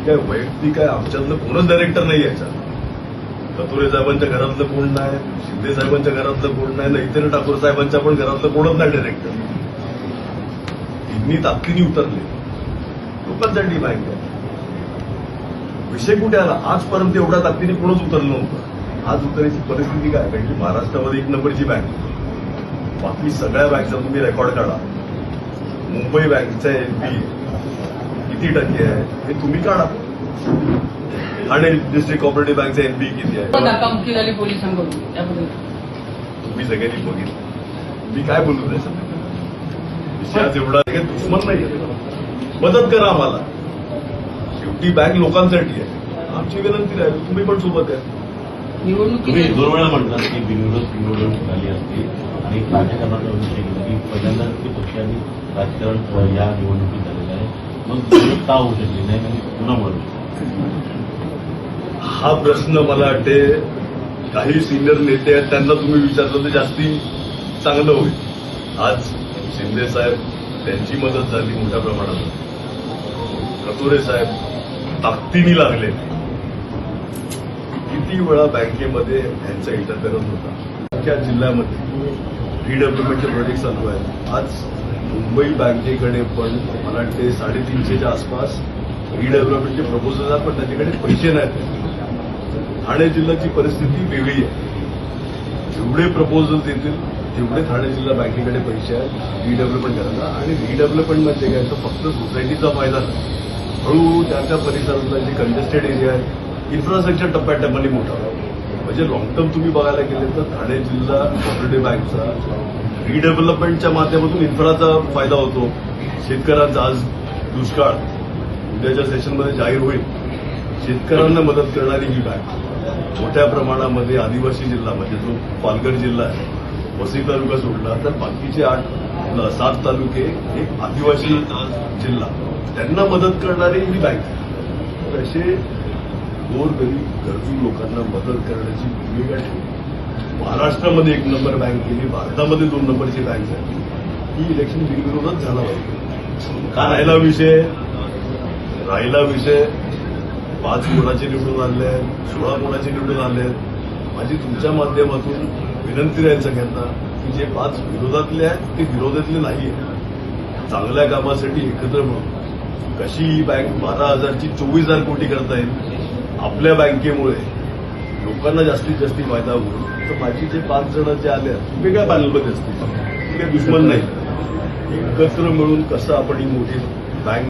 काय वैयक्तिक आहे, आमच्यातलं कोणच डायरेक्टर नाही याच्यात. कतुरे साहेबांच्या घरातलं कोण नाही, शिंदे साहेबांच्या घरातलं कोण नाही, नैतेन ठाकूर साहेबांच्या पण घरातलं कोणच नाही डायरेक्टर. तिन्ही ताकदीने उतरले, लोकांसाठी बँक आहे. विषय कुठे आला? आजपर्यंत एवढ्या ताकदीने कोणच उतरलं नव्हतं. आज उतरायची परिस्थिती काय? कारण की महाराष्ट्रामध्ये 1 नंबरची बँक. बाकी सगळ्या बँकचा तुम्ही रेकॉर्ड काढा. मुंबई बँकचा एनपी किती टक्के आहे हे तुम्ही काढा. ठाणे डिस्ट्रिक्ट कोऑपरेटिव्ह बँकचा एनपी किती आहे धक्कामुक्की झाली पोलिसांकडून, त्याबद्दल तुम्ही सगळ्यांनी बघितलं. मी काय बोलू त्याच्यात? विषयात एवढा काही दुश्मन नाही आहे. मदत करा आम्हाला. शेवटी बँक लोकांसाठी आहे. आमची विनंती आहे, तुम्ही पण सोबत आहे. निवडणुकीत तुम्ही 2 वेळा म्हटलं की बिनविरोध झाली असती आणि राजकारणाचा विषय केला की पहिल्यांदा की पक्षांनी राजकारण या निवडणुकीत झालेलं आहे. मग विरोध का होऊ शकली नाही आणि कुणामुळे? हा प्रश्न मला वाटते काही सिनियर नेते आहेत त्यांना तुम्ही विचारलं तर जास्ती चांगलं होईल. आज शिंदे साहेब त्यांची मदत झाली मोठ्या प्रमाणात. कतुरे साहेब ताकदीने लागले. किती वेळा बँकेमध्ये यांचा इंटरफेरन्स होता. त्या जिल्ह्यामध्ये रिडेव्हलपमेंटचे प्रोजेक्ट चालू आहेत. आज मुंबई बँकेकडे पण मला वाटते 350च्या आसपास रिडेव्हलपमेंटचे प्रपोजल आहेत, पण त्याच्याकडे पैसे नाहीत. ठाणे जिल्ह्याची परिस्थिती वेगळी आहे. जेवढे प्रपोजल देतील तेवढे ठाणे जिल्हा बँकेकडे पैसे आहेत रिडेव्हलपमेंट करायला. आणि रिडेव्हलपमेंट म्हणजे काय तर फक्त सोसायटीचा फायदा नाही. हळूहळू त्या परिसरातला जे कंजेस्टेड एरिया आहे इन्फ्रास्ट्रक्चर टप्प्याटप्प्याने मोठा म्हणजे लॉंग टर्म तुम्ही बघायला गेले तर ठाणे जिल्हा कोऑपरेटिव्ह बँकचा रिडेव्हलपमेंटच्या माध्यमातून इन्फ्राचा फायदा होतो. शेतकऱ्यांचा आज दुष्काळ उद्याच्या सेशनमध्ये जाहीर होईल. शेतकऱ्यांना मदत करणारी ही बँक. मोठ्या प्रमाणामध्ये आदिवासी जिल्हा म्हणजे जो पालघर जिल्हा आहे, वसई तालुका सोडला तर बाकीचे 7 तालुके हे आदिवासी जिल्हा, त्यांना मदत करणारी ही बँक. असे गोरगरीब गरजू लोकांना मदत करण्याची भूमिका ठेवली. महाराष्ट्रामध्ये 1 नंबर बँक केली, भारतामध्ये 2 नंबरची बँक झाली. ही इलेक्शन बिनविरोधच झाला पाहिजे. का राहिला विषय 5 कोणाचे निवडून आणले आहेत, 16 कोणाचे निवडून आणले आहेत. माझी तुमच्या माध्यमातून विनंती राहील सगळ्यांना की जे 5 विरोधातले आहेत ते विरोधातले नाही आहेत. चांगल्या कामासाठी एकत्र म्हणून कशी ही बँक 12,000ची 24,000 कोटी करता येईल. आपल्या बँकेमुळे लोकांना जास्तीत जास्त फायदा होईल. तर माझी जे 5 जण जे आले आहेत वेगळ्या पॅनलमध्ये असतील, ते काही दुश्मन नाही. एकत्र मिळून कसं आपण ही मोठी बँक